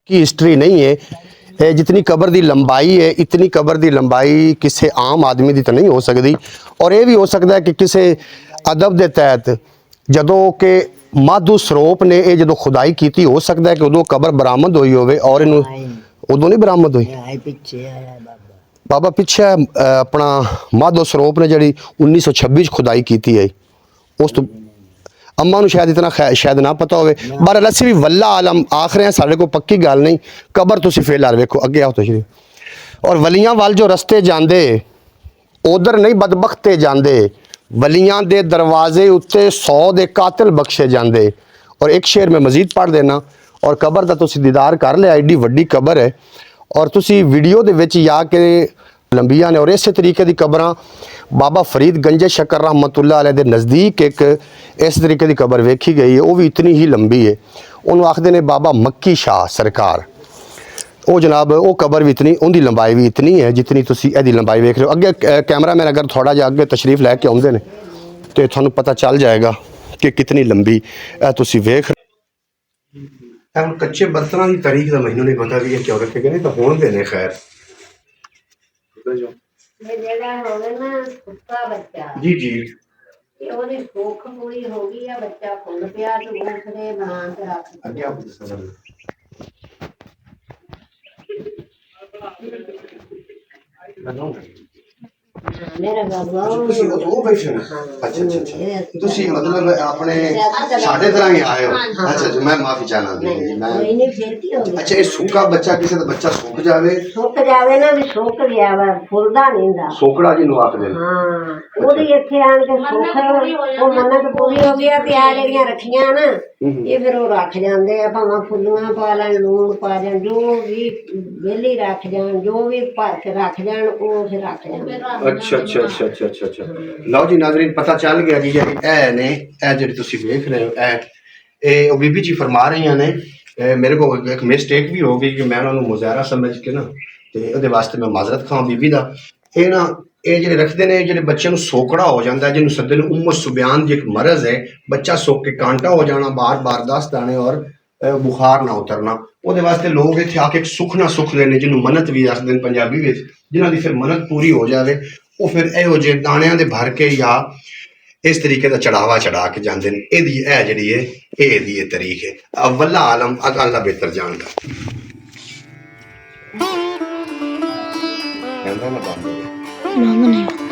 की हिस्ट्री नहीं है। जितनी कबर की लंबाई है इतनी कबर की लंबाई किसी आम आदमी की तो नहीं हो सकती। और यह भी हो सकता है कि किसी अदब के तहत जदों के माधु सरोप ने ये जो खुदाई की, हो सकता है कि उदों कबर बरामद हुई हो और इनू उदों नहीं बरामद हुई। बाबा पिछे अपना माधो सरोप ने जी 1926 खुदाई की है, उस तो अम्मा शायद इतना शायद ना पता हो। पर असी भी वल्ला आलम आख रहे हैं, साढ़े को पक्की गल नहीं। कबर तुम फिलहाल वेखो अगे आओ तो श्री। और वलियां वाल जो रस्ते जाते उधर नहीं बदबख्ते जाते, वलियां दे दरवाजे उत्ते 100 दे कातिल बख्शे जाते। और एक शेर में मजीद पढ़ देना और कबर का तुम दीदार कर लिया, एडी वड्डी कबर है। और तुसी वीडियो दे विच या के लंबिया ने और इस तरीके की कबर बाबा फरीद गंजे शकर रहमतुल्लाह अलैह दे नज़दीक एक इस तरीके की कबर वेखी गई है, वो भी इतनी ही लंबी है। उन्होंने आखते ने बाबा मक्की शाह सरकार, वो जनाब वो कबर भी इतनी, उनकी लंबाई भी इतनी है जितनी तुसी एदी लंबाई वेख रहे हो। अगे कैमरा मैन अगर थोड़ा जा अगे तशरीफ लैके आउंदे ने तो थानू पता चल जाएगा कि कितनी लंबी तुसी वेख। हम कच्चे बर्तनों की तारीख का मैनू नहीं पता भी ये क्यों रखे गए, नहीं तो होने देने खैर। जी जी मेरा अच्छा अच्छा अच्छा तुसी मतलब अपने साढ़े तरह ही आए हो। अच्छा अच्छा मैं माफी चाहना जी मैं अच्छा ये सूखा बच्चा किसी का बच्चा सूख जावे ना भी सूख गया वा फुलदा नहीं दा सोकड़ा जी नु आखदे हां ओदी इथे आन के सूख वो मन्नत पूरी हो गया ते आ जेड़ियां रखियां ना ये फिर वो रख जांदे आ भावां फुल्लियां पा लें लूण पा जान जो भी वेली रख जान जो भी भर के रख जान वो फिर रख जान। अच्छा अच्छा अच्छा अच्छा अच्छा अच्छा लो जी नाज़रीन पता चल गया जी जी ए ने ए जेडी तुसी देख रहे हो ए बीबी जी फरमा रही ने मेरे को एक मिस्टेक भी हो गई कि मैं उन्होंने मुजाहरा समझ के ना तो वास्ते मैं माजरत खां बीबी का ये ना ये जो रखते हैं जो बच्चे सोकड़ा हो जाता है जिन्होंने सदे उम्र सुबयान की एक मरज है, बच्चा सोक के कांटा हो जाना बार बार 10 दाने और बुखार ना उतरना, वो वास्ते लोग इतने आके सुख ना सुख लेने जिन्होंने मन्नत भी आखते हैं पंजाबी में, जिन्हों की फिर मन्नत पूरी हो जाए वो फिर यो जे दाणिया के भर के या इस तरीके का चढ़ावा चढ़ा के जाते हैं। ये जी है ये तरीक है वल्ला आलम अल्लाह बेहतर जानता। मामा नहीं